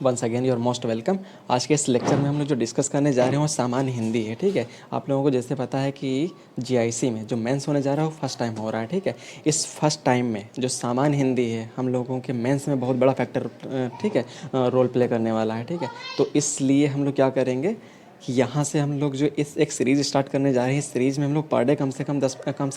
Once again your most welcome. आज के इस लेक्चर में हम लोग जो डिस्कस करने जा रहे हैं वो सामान्य हिंदी है। ठीक है, आप लोगों को जैसे पता है कि जीआईसी में जो मेंस होने जा रहा है वो फर्स्ट टाइम हो रहा है। ठीक है, इस फर्स्ट टाइम में जो सामान्य हिंदी है हम लोगों के मेंस में बहुत बड़ा फैक्टर ठीक है रोल प्ले करने वाला है। ठीक है, तो इसलिए हम लोग क्या करेंगे कि यहाँ से हम लोग जो इस एक सीरीज़ स्टार्ट करने जा रहे हैं, इस सीरीज़ में हम लोग पर डे कम से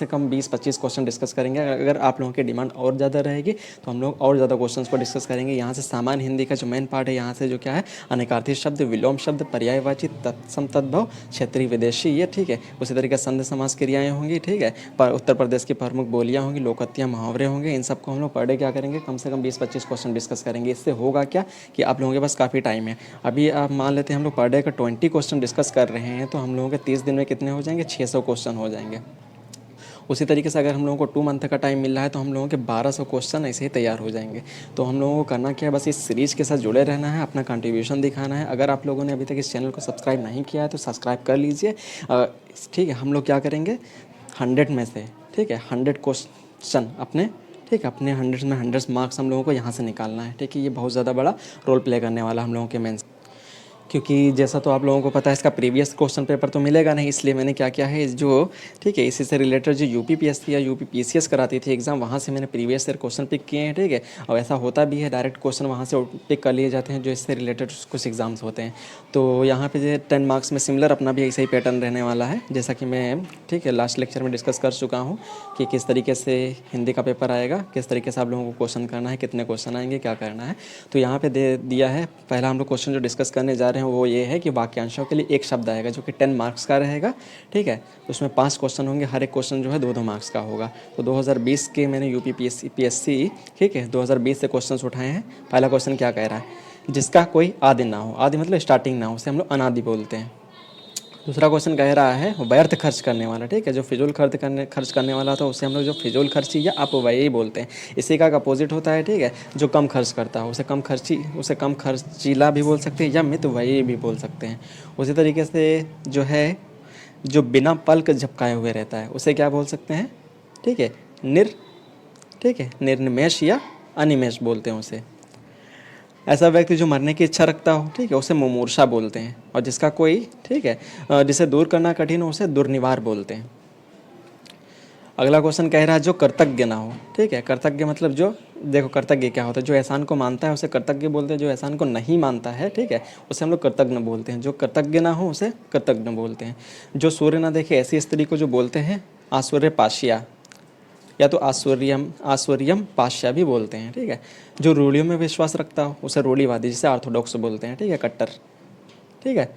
कम 20-25 क्वेश्चन डिस्कस करेंगे। अगर आप लोगों की डिमांड और ज़्यादा रहेगी तो हम लोग और ज़्यादा क्वेश्चंस को डिस्कस करेंगे। यहाँ से सामान्य हिंदी का जो मेन पार्ट है, यहाँ से जो क्या है अनेकार्थी शब्द, विलोम शब्द, पर्यायवाची, तत्सम तद्भव, क्षेत्रीय विदेशी, ये ठीक है। उसी तरीके से संधि समास क्रियाएँ होंगी। ठीक है, पर उत्तर प्रदेश की प्रमुख बोलियाँ होंगी, लोकोक्तियाँ, मुहावरे होंगे। इन सबको हम लोग पर डे क्या करेंगे, कम से कम 20-25 क्वेश्चन डिस्कस करेंगे। इससे होगा क्या कि आप लोगों के पास काफ़ी टाइम है। अभी आप मान लेते हैं हम लोग पर डे का 20 क्वेश्चन डिस्कस कर रहे हैं, तो हम लोगों के 30 दिन में कितने हो जाएंगे, 600 क्वेश्चन हो जाएंगे। उसी तरीके से अगर हम लोगों को 2 मंथ का टाइम मिल रहा है तो हम लोगों के 1200 क्वेश्चन ऐसे ही तैयार हो जाएंगे। तो हम लोगों को करना क्या है, बस इस सीरीज़ के साथ जुड़े रहना है, अपना कंट्रीब्यूशन दिखाना है। अगर आप लोगों ने अभी तक इस चैनल को सब्सक्राइब नहीं किया है तो सब्सक्राइब कर लीजिए। ठीक है, हम लोग क्या करेंगे 100 में से, ठीक है 100 क्वेश्चन अपने, ठीक है अपने 100 में 100 मार्क्स हम लोगों को यहाँ से निकालना है। ठीक है, ये बहुत ज़्यादा बड़ा रोल प्ले करने वाला हम लोगों के मेंस, क्योंकि जैसा तो आप लोगों को पता है इसका प्रीवियस क्वेश्चन पेपर तो मिलेगा नहीं, इसलिए मैंने क्या किया है जो ठीक है इसी से रिलेटेड जो यूपीपीएससी या यूपीपीसीएस कराती थी एग्ज़ाम, वहाँ से मैंने प्रीवियस ईयर क्वेश्चन पिक किए हैं। ठीक है, और ऐसा होता भी है डायरेक्ट क्वेश्चन वहाँ से पिक कर लिए जाते हैं जो इससे रिलेटेड कुछ एग्ज़ाम्स होते हैं। तो यहाँ पे जो 10 मार्क्स में सिमिलर अपना भी ऐसा ही पैटर्न रहने वाला है, जैसा कि मैं ठीक है लास्ट लेक्चर में डिस्कस कर चुका हूँ कि किस तरीके से हिंदी का पेपर आएगा, किस तरीके से आप लोगों को क्वेश्चन करना है, कितने क्वेश्चन आएंगे, क्या करना है। तो यहाँ पे दे दिया है। पहला हम लोग क्वेश्चन जो डिस्कस करने जा रहे हैं वो ये है कि वाक्यांशों के लिए एक शब्द आएगा जो कि 10 मार्क्स का रहेगा। ठीक है, उसमें 5 क्वेश्चन होंगे, हर एक क्वेश्चन जो है 2-2 मार्क्स का होगा। तो 2020 के मैंने यूपी पीएससी ठीक है 2020 से क्वेश्चन उठाए हैं। पहला क्वेश्चन क्या कह रहा है, जिसका कोई आदि ना हो, आदि मतलब स्टार्टिंग ना हो, उसे हम लोग अनादि बोलते हैं। दूसरा क्वेश्चन कह रहा है व्यर्थ खर्च करने वाला, ठीक है जो फिजूल खर्च करने वाला था उसे हम लोग जो फिजूल खर्ची या अपव्ययी बोलते हैं। इसी का अपोजिट होता है ठीक है जो कम खर्च करता है, उसे कम खर्चीला भी बोल सकते हैं या मितव्ययी भी बोल सकते हैं। उसी तरीके से जो है जो बिना पलक झपकाए हुए रहता है उसे क्या बोल सकते हैं, ठीक है ठीक है निर्निमेष या अनिमेष बोलते हैं उसे। ऐसा व्यक्ति जो मरने की इच्छा रखता हो, ठीक है उसे मुमूर्षा बोलते हैं। और जिसका कोई ठीक है जिसे दूर करना कठिन हो उसे दुर्निवार बोलते हैं। अगला क्वेश्चन कह रहा है जो कृतज्ञ ना हो, ठीक है कृतज्ञ मतलब जो, देखो कृतज्ञ क्या होता है, जो एहसान को मानता है उसे कृतज्ञ बोलते हैं, जो एहसान को नहीं मानता है ठीक है उसे हम लोग कृतज्ञ बोलते हैं। जो कृतज्ञ ना हो उसे कृतज्ञ बोलते हैं। जो सूर्य ना देखे ऐसी स्त्री को जो बोलते हैं आसूर्य पाशिया या तो आश्वर्यम पाश्या भी बोलते हैं। ठीक है, जो रूढ़ियों में विश्वास रखता हो उसे रूढ़िवादी, जिसे ऑर्थोडॉक्स बोलते हैं, ठीक है कट्टर। ठीक है,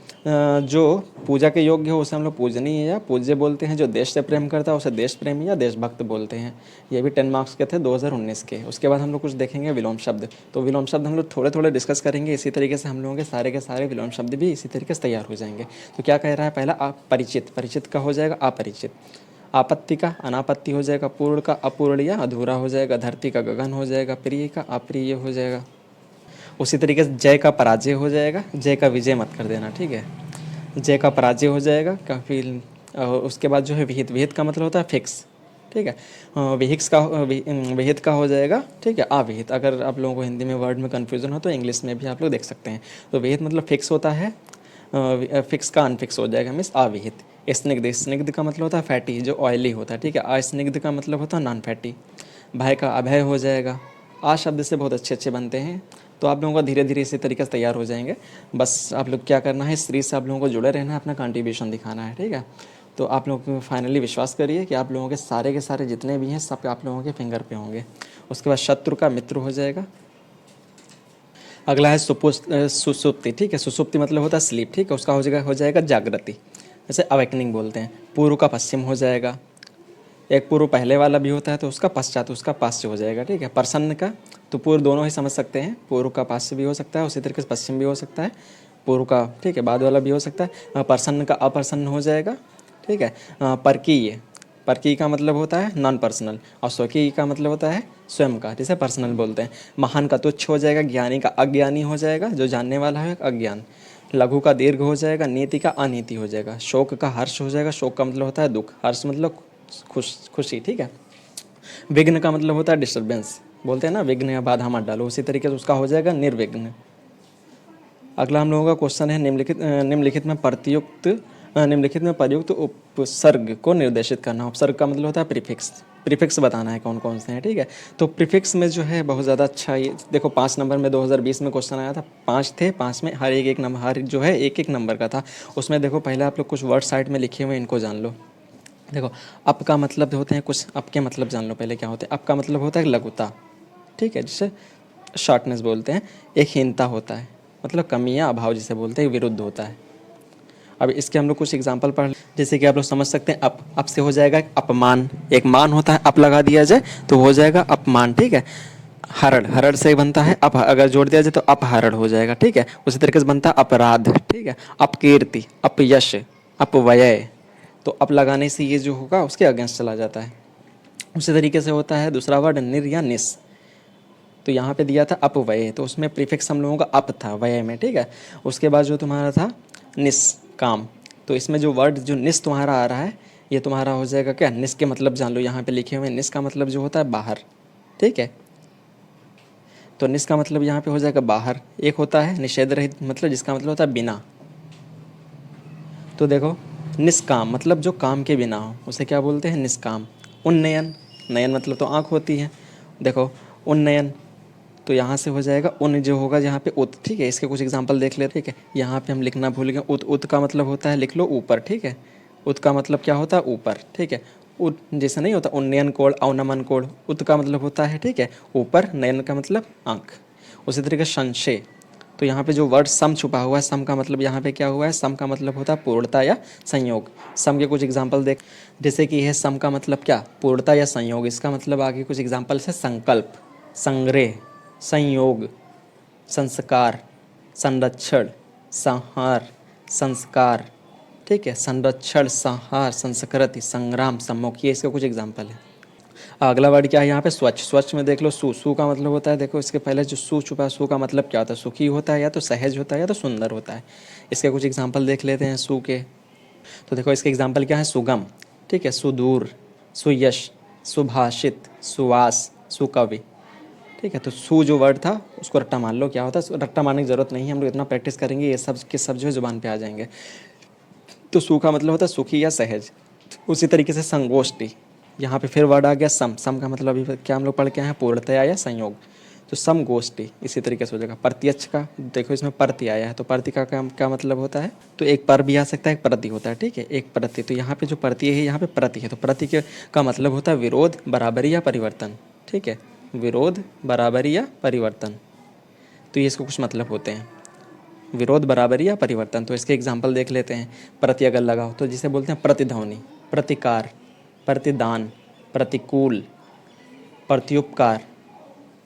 जो पूजा के योग्य हो उसे हम लोग पूजनीय या पूज्य बोलते हैं। जो देश से प्रेम करता है उसे देश प्रेमी या देशभक्त बोलते हैं। ये भी 10 मार्क्स के थे 2019 के। उसके बाद हम लोग कुछ देखेंगे विलोम शब्द। तो विलोम शब्द हम लोग थोड़े थोड़े डिस्कस करेंगे, इसी तरीके से हम लोगों के सारे विलोम शब्द भी इसी तरीके से तैयार हो जाएंगे। तो क्या कह रहा है, पहला अपरिचित, परिचित का हो जाएगा अपरिचित। आपत्ति का अनापत्ति हो जाएगा, पूर्ण का अपूर्ण या अधूरा हो जाएगा, धरती का गगन हो जाएगा, प्रिय का अप्रिय हो जाएगा। उसी तरीके से जय का पराजय हो जाएगा, जय का विजय मत कर देना, ठीक है जय का पराजय हो जाएगा काफ़ी। उसके बाद जो है विहित, विहित का मतलब होता है फिक्स, ठीक है विहित का हो जाएगा ठीक है अविहित। अगर आप लोगों को हिंदी में वर्ड में कन्फ्यूज़न हो तो इंग्लिश में भी आप लोग देख सकते हैं। तो विहित मतलब फिक्स होता है, फिक्स का अनफिक्स हो जाएगा मीन्स अविहित। स्निग्ध, स्निग्ध का मतलब होता है फैटी जो ऑयली होता है, ठीक है अस्निग्ध का मतलब होता है नॉन फैटी। भय का अभय हो जाएगा। आ शब्द से बहुत अच्छे अच्छे बनते हैं। तो आप लोगों का धीरे धीरे इसी तरीके से तैयार हो जाएंगे। बस आप लोग क्या करना है, इस सीरीज से आप लोगों को जुड़े रहना है, अपना कंट्रीब्यूशन दिखाना है, ठीक है। तो आप लोग फाइनली विश्वास करिए कि आप लोगों के सारे जितने भी हैं सब आप लोगों के फिंगर पे होंगे। उसके बाद शत्रु का मित्र हो जाएगा। अगला है सुसुप्ति, ठीक है सुसुप्ति मतलब होता है स्लीप, ठीक है उसका हो जाएगा जागृति, जैसे अवेकनिंग बोलते हैं। पूर्व का पश्चिम हो जाएगा। एक पूर्व पहले वाला भी होता है तो उसका पश्चात, उसका पाश्य हो जाएगा, ठीक है। प्रसन्न का तो पूर्व दोनों ही समझ सकते हैं, पूर्व का पाश्य भी हो सकता है, उसी तरीके से पश्चिम भी हो सकता है, पूर्व का ठीक है बाद वाला भी हो सकता है। प्रसन्न का अप्रसन्न हो जाएगा, ठीक है। परकीय, परकीय का मतलब होता है नॉन पर्सनल, और स्वकीय का मतलब होता है स्वयं का, जिसे पर्सनल बोलते हैं। महान का तुच्छ हो जाएगा, ज्ञानी का अज्ञानी हो जाएगा, जो जानने वाला है अज्ञान। लघु का दीर्घ हो जाएगा, नीति का अनीति हो जाएगा। शोक का हर्ष हो जाएगा, शोक का मतलब होता है दुख, हर्ष मतलब खुशी, ठीक है। विघ्न का मतलब होता है डिस्टर्बेंस, बोलते हैं ना विघ्न या बाधा मत डालो, उसी तरीके से उसका हो जाएगा निर्विघ्न। अगला हम लोगों का क्वेश्चन है निम्नलिखित में प्रयुक्त उपसर्ग को निर्देशित करना। उपसर्ग का मतलब होता है प्रीफिक्स। प्रीफिक्स बताना है कौन कौन से हैं, ठीक है। तो प्रीफिक्स में जो है बहुत ज़्यादा अच्छा, ये देखो 5 नंबर में 2020 में क्वेश्चन आया था, 5 थे, 5 में हर एक नंबर, हर जो है एक नंबर का था। उसमें देखो पहले आप लोग कुछ वर्ड साइड में लिखे हुए हैं, इनको जान लो। देखो अप का मतलब होते हैं कुछ, अप के मतलब जान लो पहले क्या होते हैं। अप का मतलब होता है लघुता, ठीक है, जिसे शॉर्टनेस बोलते हैं। एक हीनता होता है, मतलब कमी या अभाव जिसे बोलते हैं, विरुद्ध होता है। अब इसके हम लोग कुछ एग्जांपल पढ़, जैसे कि आप लोग समझ सकते हैं अप से हो जाएगा अपमान, एक मान होता है, अप लगा दिया जाए तो हो जाएगा अपमान, ठीक है। हरड़, हरड़ से बनता है अप, अगर जोड़ दिया जाए तो अपहरण हो जाएगा, ठीक है। उसी तरीके से बनता है अपराध, ठीक है। अपकीर्ति, अपयश, अपव्यय, तो अप लगाने से ये जो होगा उसके अगेंस्ट चला जाता है। उसी तरीके से होता है दूसरा वर्ड निर या निस। तो यहाँ पे दिया था अपव्यय, तो उसमें प्रीफिक्स हम लोगों का अप था व्यय में, ठीक है। उसके बाद जो तुम्हारा था निस, काम। तो इसमें जो वर्ड जो निस तुम्हारा आ रहा है, ये तुम्हारा हो जाएगा क्या, निस के मतलब जान लो, यहाँ पे लिखे हुए निस का मतलब जो होता है बाहर, ठीक है। तो निस का मतलब यहाँ पे हो जाएगा बाहर। एक होता है निषेध रहित, मतलब जिसका मतलब होता है बिना। तो देखो निष्काम मतलब जो काम के बिना हो, उसे क्या बोलते हैं, निष्काम। उन्नयन, नयन मतलब तो आँख होती है, देखो उन्नयन, तो यहाँ से हो जाएगा उन जो होगा यहाँ पे उत, ठीक है। इसके कुछ एग्जांपल देख लेते हैं, ठीक है। यहाँ पे हम लिखना भूल गए, उत, उत का मतलब होता है, लिख लो ऊपर, ठीक है। उत का मतलब क्या होता है, ऊपर, ठीक है। उत जैसे नहीं होता उन्नयन कोण, अवनमन कोण, उत का मतलब होता है, ठीक है, ऊपर, नयन का मतलब आँख। उसी तरीके संशय, तो यहाँ पे जो वर्ड सम छुपा हुआ है, सम का मतलब यहाँ पे क्या हुआ है, सम का मतलब होता है पूर्णता या संयोग। सम के कुछ एग्जांपल देख, जैसे कि यह सम का मतलब क्या, पूर्णता या संयोग। इसका मतलब आगे कुछ एग्जांपल है, संकल्प, संग्रह, संयोग, संस्कार, संरक्षण, संहार, संस्कार, ठीक है। संरक्षण, संहार, संस्कृति, संग्राम, सम्मुख, ये इसके कुछ एग्जांपल है। अगला वर्ड क्या है यहाँ पे, स्वच्छ। स्वच्छ में देख लो सु, सु का मतलब होता है, देखो इसके पहले जो सु छुपा है, सु का मतलब क्या होता है, सुखी होता है, या तो सहज होता है, या तो सुंदर होता है। इसके कुछ एग्जांपल देख लेते हैं सु के। तो देखो इसके एग्जांपल क्या है, सुगम, ठीक है, सुदूर, सुयश, सुभाषित, सुवास, सुकवि, ठीक है। तो सु जो वर्ड था उसको रट्टा मान लो, क्या होता है, रट्टा मारने की जरूरत नहीं है, हम लोग इतना प्रैक्टिस करेंगे ये सब के सब जो है जुबान पे आ जाएंगे। तो सु का मतलब होता है सुखी या सहज। उसी तरीके से संगोष्ठी, यहाँ पे फिर वर्ड आ गया सम। सम का मतलब अभी क्या हम लोग पढ़ के आए हैं, पूर्णतया या संयोग। तो समगोष्ठी इसी तरीके से हो जाएगा। प्रत्यक्ष का देखो इसमें प्रति आया है, तो प्रति का क्या मतलब होता है, तो एक पर भी आ सकता है, एक प्रति होता है, ठीक है, एक प्रति। तो यहाँ पे जो प्रति है यहाँ पे प्रति है, तो प्रति के का मतलब होता है विरोध, बराबरी या परिवर्तन, ठीक है। विरोध, बराबरी या परिवर्तन, तो ये इसको कुछ मतलब होते हैं, विरोध, बराबरी या परिवर्तन। तो इसके एग्जाम्पल देख लेते हैं। प्रति अगर लगाओ तो जिसे बोलते हैं प्रतिध्वनि, प्रतिकार, प्रतिदान, प्रतिकूल, प्रत्युपकार,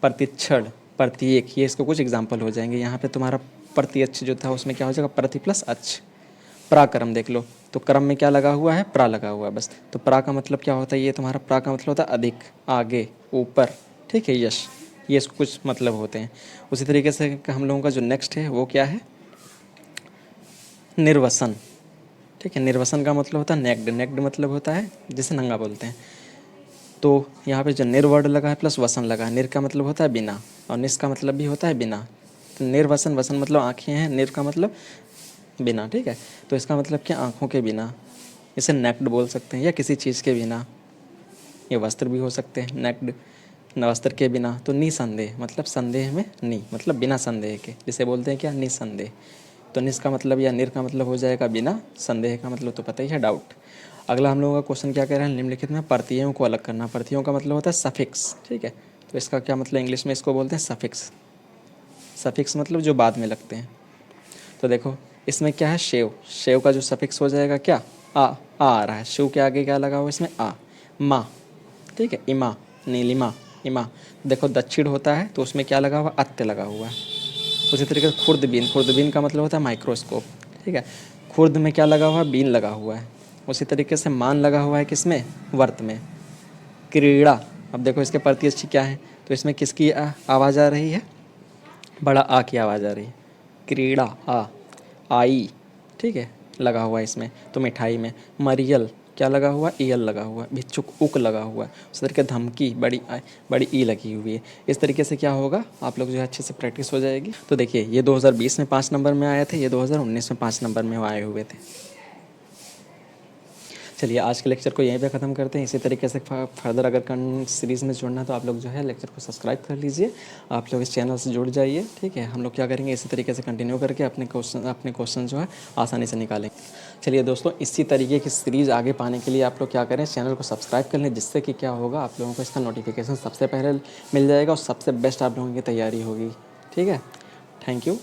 प्रतिक्षण, प्रत्येक, ये इसको कुछ एग्जाम्पल हो जाएंगे। यहाँ पे तुम्हारा प्रत्यक्ष जो था उसमें क्या हो जाएगा, प्रति प्लस अच्छ। पराक्रम देख लो, तो क्रम में क्या लगा हुआ है, प्रा लगा हुआ है बस। तो प्रा का मतलब क्या होता है, ये तुम्हारा प्रा का मतलब होता है अधिक, आगे, ऊपर, ठीक है, यश, ये इसको कुछ मतलब होते हैं। उसी तरीके से हम लोगों का जो नेक्स्ट है वो क्या है, निर्वसन, ठीक है। निर्वसन का मतलब होता है नेक्ड, नेक्ड मतलब होता है जिसे नंगा बोलते हैं। तो यहाँ पे जो निर वर्ड लगा है प्लस वसन लगा है, निर का मतलब होता है बिना, और निस का मतलब भी होता है बिना। तो निर्वसन, वसन मतलब आँखें हैं, निर का मतलब बिना, ठीक है। तो इसका मतलब क्या, आँखों के बिना, इसे नेक्ड बोल सकते हैं, या किसी चीज़ के बिना, ये वस्त्र भी हो सकते हैं नेक्ड, वस्त्र के बिना। तो निसंदेह मतलब संदेह में नी, मतलब बिना संदेह के, जिसे बोलते हैं क्या, निसंदेह। तो निस का मतलब या निर का मतलब हो जाएगा बिना, संदेह का मतलब तो पता ही है, डाउट। अगला हम लोगों का क्वेश्चन क्या कह रहे हैं, निम्नलिखित में प्रत्ययों को अलग करना। प्रत्ययों का मतलब होता है सफिक्स, ठीक है। तो इसका क्या मतलब, इंग्लिश में इसको बोलते हैं सफिक्स। सफिक्स मतलब जो बाद में लगते हैं। तो देखो इसमें क्या है, शेव, शेव का जो सफिक्स हो जाएगा क्या, आ रहा है, शिव के आगे क्या लगा हुआ है इसमें, आ। माँ, ठीक है, इमा, नीलिमा, इमा। देखो दक्षिण होता है तो उसमें क्या लगा हुआ, अत्य लगा हुआ है। उसी तरीके से खुर्दबीन, खुर्दबीन का मतलब होता है माइक्रोस्कोप, ठीक है। खुर्द में क्या लगा हुआ है, बीन लगा हुआ है। उसी तरीके से मान लगा हुआ है किसमें, वर्त में। क्रीड़ा, अब देखो इसके प्रत्यक्ष क्या है, तो इसमें किसकी आवाज़ आ रही है, बड़ा आ की आवाज़ आ रही है, क्रीड़ा, आ, आई, ठीक है, लगा हुआ है इसमें। तो मिठाई में मरियल, क्या लगा हुआ है, ईयल लगा हुआ है, भिक्षुक उक लगा हुआ है, उस तरीके धमकी बड़ी ई लगी हुई है। इस तरीके से क्या होगा, आप लोग जो है अच्छे से प्रैक्टिस हो जाएगी। तो देखिए ये 2020 में 5 नंबर में आए थे, ये 2019 में 5 नंबर में आए हुए थे। चलिए आज के लेक्चर को यहीं पे ख़त्म करते हैं। इसी तरीके से फर्दर अगर सीरीज़ में जुड़ना है तो आप लोग जो है लेक्चर को सब्सक्राइब कर लीजिए, आप लोग इस चैनल से जुड़ जाइए, ठीक है। हम लोग क्या करेंगे, इसी तरीके से कंटिन्यू करके अपने क्वेश्चन जो है आसानी से निकालेंगे। चलिए दोस्तों, इसी तरीके की सीरीज़ आगे पाने के लिए आप लोग क्या करें, चैनल को सब्सक्राइब कर लें, जिससे कि क्या होगा, आप लोगों को इसका नोटिफिकेशन सबसे पहले मिल जाएगा और सबसे बेस्ट आप लोगों की तैयारी होगी, ठीक है। Thank you.